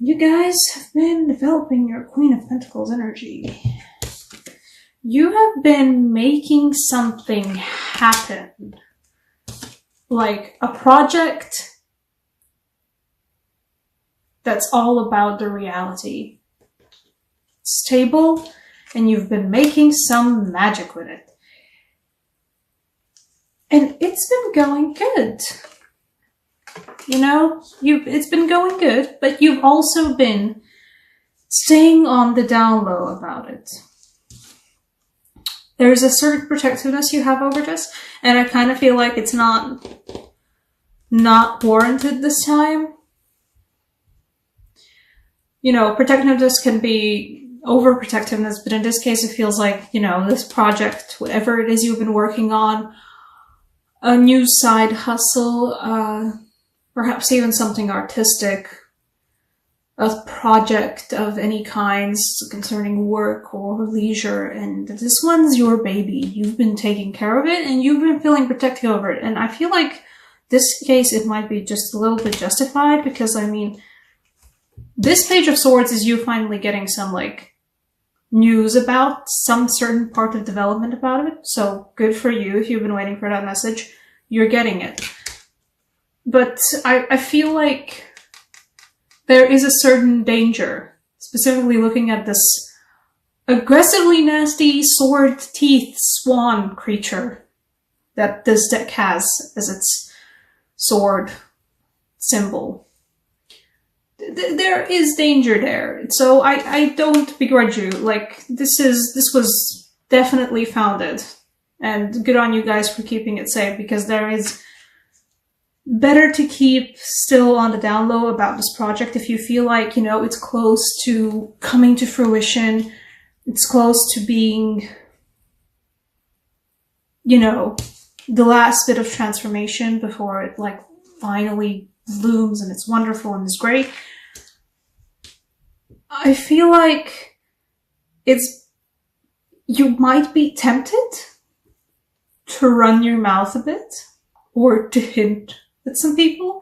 You guys have been developing your Queen of Pentacles energy. You have been making something happen. Like a project that's all about the reality. Stable, and you've been making some magic with it. And it's been going good. You know, it's been going good, but you've also been staying on the down low about it. There's a certain protectiveness you have over this, and I kind of feel like it's not warranted this time. You know, protectiveness can be overprotectiveness, but in this case it feels like, you know, this project, whatever it is you've been working on, a new side hustle, perhaps even something artistic, a project of any kinds concerning work or leisure, and this one's your baby. You've been taking care of it and you've been feeling protective over it. And I feel like this case, it might be just a little bit justified because, I mean, this Page of Swords is you finally getting some, like, news about some certain part of development about it. So good for you if you've been waiting for that message. You're getting it. But I feel like there is a certain danger, specifically looking at this aggressively nasty sword teeth swan creature that this deck has as its sword symbol. There is danger there, so I don't begrudge you. Like, this was definitely founded, and good on you guys for keeping it safe, because there is better to keep still on the down low about this project if you feel like, you know, it's close to coming to fruition, it's close to being, you know, the last bit of transformation before it, like, finally blooms and it's wonderful and it's great. I feel like you might be tempted to run your mouth a bit or to hint at some people,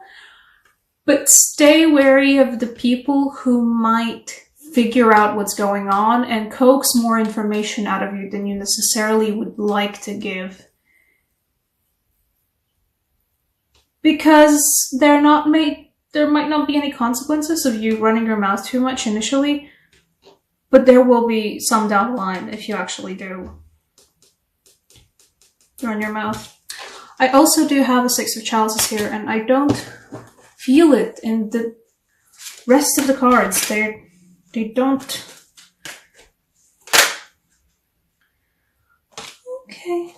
but stay wary of the people who might figure out what's going on and coax more information out of you than you necessarily would like to give. Because there might not be any consequences of you running your mouth too much initially, but there will be some down the line if you actually do run your mouth. I also do have a Six of Chalices here, and I don't feel it in the rest of the cards. They don't. Okay.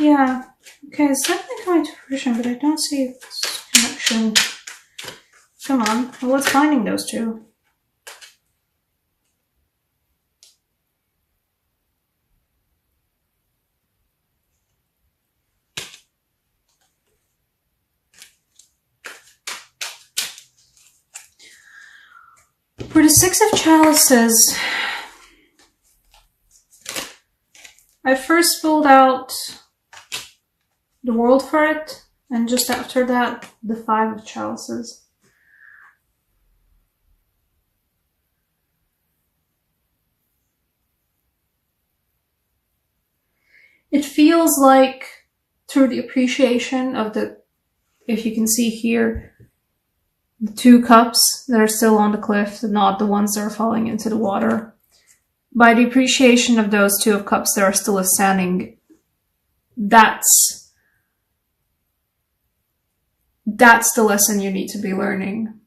Yeah. Okay, it's definitely coming to fruition, but I don't see its connection. Come on. Well, what's binding those two? For the Six of Chalices, I first pulled out the World for it, and just after that, the Five of Chalices. It feels like, through the appreciation of the, if you can see here, the two cups that are still on the cliff, not the ones that are falling into the water. By the appreciation of those two of cups that are still standing, that's the lesson you need to be learning.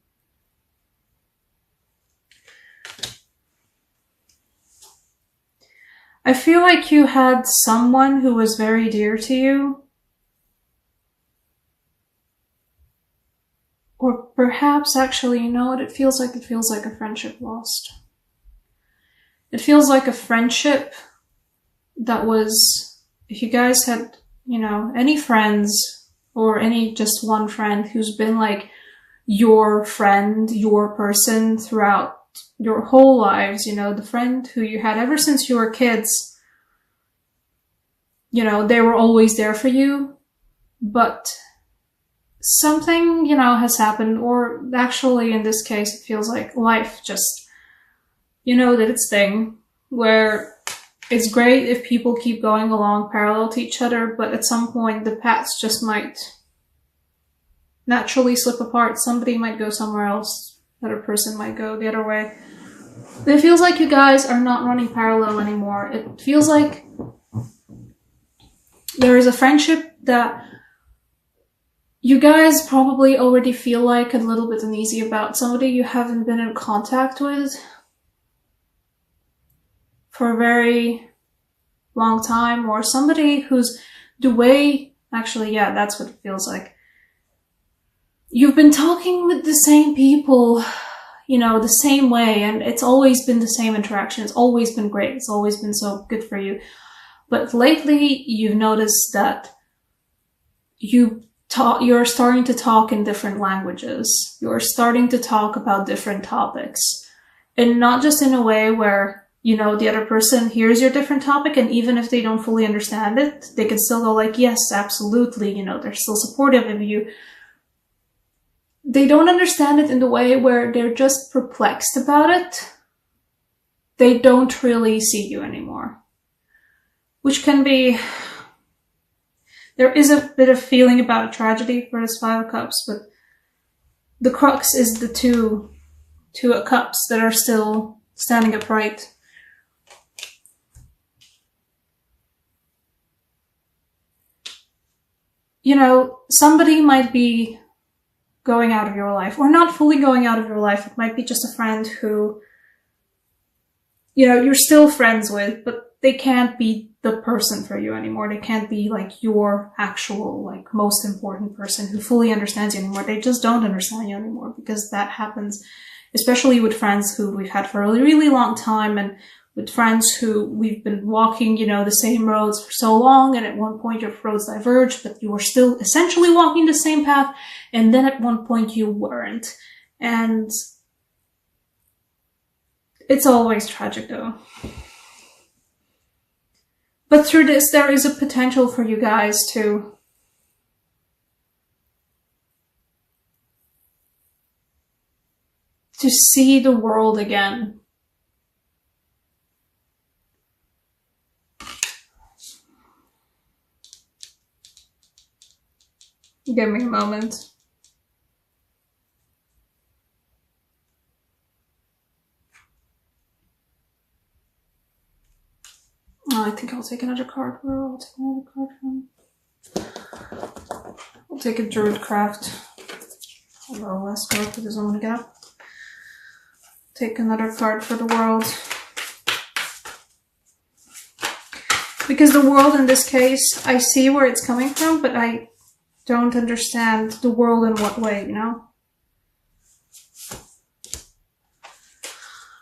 I feel like you had someone who was very dear to you, or perhaps actually, you know what it feels like? It feels like a friendship lost. It feels like a friendship that was, if you guys had, you know, any friends or any just one friend who's been like your friend, your person throughout your whole lives, you know, the friend who you had ever since you were kids, you know, they were always there for you, but something, you know, has happened, or actually in this case, it feels like life just, you know, did its thing, where it's great if people keep going along parallel to each other, but at some point the paths just might naturally slip apart. Somebody might go somewhere else, another person might go the other way. It feels like you guys are not running parallel anymore. It feels like there is a friendship that you guys probably already feel like a little bit uneasy about. Somebody you haven't been in contact with for a very long time, or somebody who's the way, actually, yeah, that's what it feels like. You've been talking with the same people, you know, the same way, and it's always been the same interaction. It's always been great. It's always been so good for you. But lately, you've noticed that you're starting to talk in different languages. You're starting to talk about different topics. And not just in a way where, you know, the other person hears your different topic, and even if they don't fully understand it, they can still go like, yes, absolutely, you know, they're still supportive of you. They don't understand it in the way where they're just perplexed about it. They don't really see you anymore. Which can be... There is a bit of feeling about a tragedy for this Five of Cups, but the crux is the two of Cups that are still standing upright. You know, somebody might be going out of your life, or not fully going out of your life. It might be just a friend who, you know, you're still friends with, but they can't be the person for you anymore. They can't be like your actual, like, most important person who fully understands you anymore. They just don't understand you anymore, because that happens, especially with friends who we've had for a really, really long time, and with friends who we've been walking, you know, the same roads for so long, and at one point your roads diverged, but you were still essentially walking the same path, and then at one point you weren't. And it's always tragic, though. But through this, there is a potential for you guys to see the world again. Give me a moment. Oh, I think I'll take another card. Where will I take another card from? I'll take a Druid Craft. Although last card for the Zone Gap. Take another card for the World. Because the World in this case, I see where it's coming from, but I don't understand the world in what way, you know?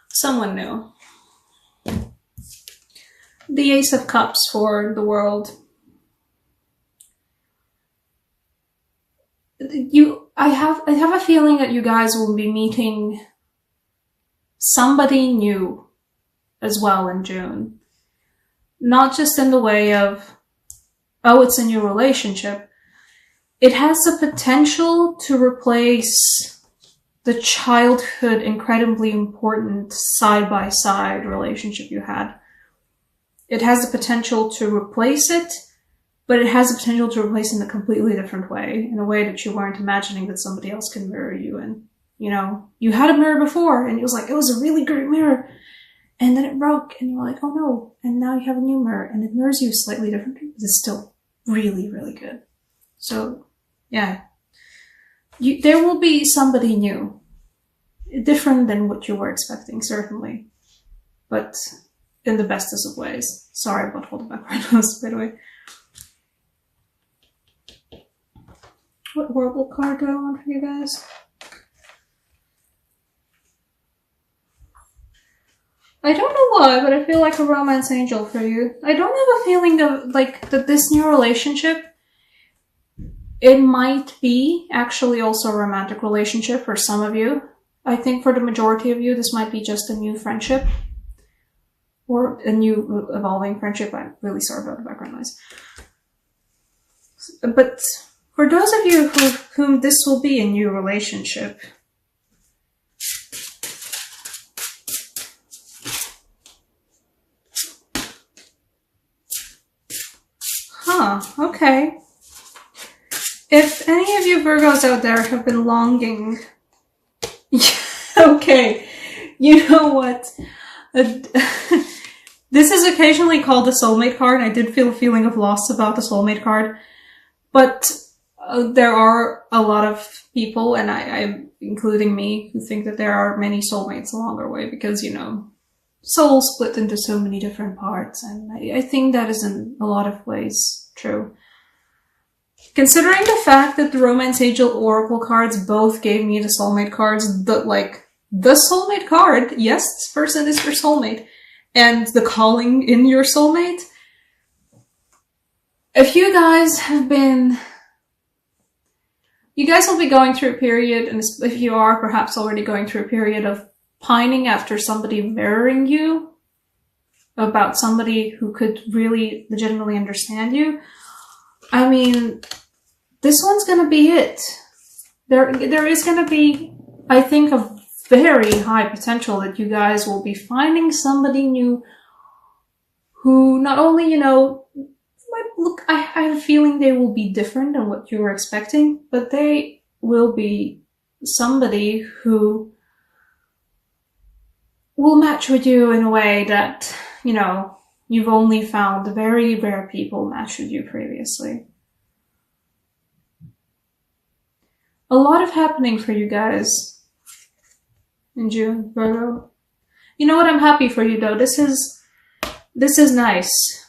Someone new. The Ace of Cups for the World. I have a feeling that you guys will be meeting somebody new as well in June. Not just in the way of, oh, it's a new relationship. It has the potential to replace the childhood, incredibly important side-by-side relationship you had. It has the potential to replace it, but it has the potential to replace it in a completely different way, in a way that you weren't imagining that somebody else can mirror you in. You know, you had a mirror before, and it was like, it was a really great mirror, and then it broke, and you were like, oh no, and now you have a new mirror, and it mirrors you slightly differently, but it's still really, really good. So, yeah. There will be somebody new. Different than what you were expecting, certainly. But in the bestest of ways. Sorry about holding back my nose, by the way. What horrible card do I want for you guys? I don't know why, but I feel like a romance angel for you. I don't have a feeling of, like, that this new relationship, it might be actually also a romantic relationship for some of you. I think for the majority of you, this might be just a new friendship. or a new evolving friendship. I'm really sorry about the background noise. But for those of you whom this will be a new relationship, okay. If any of you Virgos out there have been longing, okay, you know what? This is occasionally called the soulmate card. I did feel a feeling of loss about the soulmate card, but there are a lot of people, and I including me, who think that there are many soulmates along our way because, you know, souls split into so many different parts, and I think that is in a lot of ways true. Considering the fact that the Romance Angel Oracle cards both gave me the soulmate cards, the soulmate card, yes, this person is your soulmate, and the calling in your soulmate. If you guys have been, you guys will be going through a period, and if you are perhaps already going through a period of pining after somebody mirroring you, about somebody who could really legitimately understand you. I mean, this one's gonna be it. There is gonna be, I think, a very high potential that you guys will be finding somebody new who not only, you know, might look, I have a feeling they will be different than what you were expecting, but they will be somebody who will match with you in a way that, you know, you've only found very rare people match with you previously. A lot of happening for you guys in June, Virgo. You know what? I'm happy for you though. This is nice.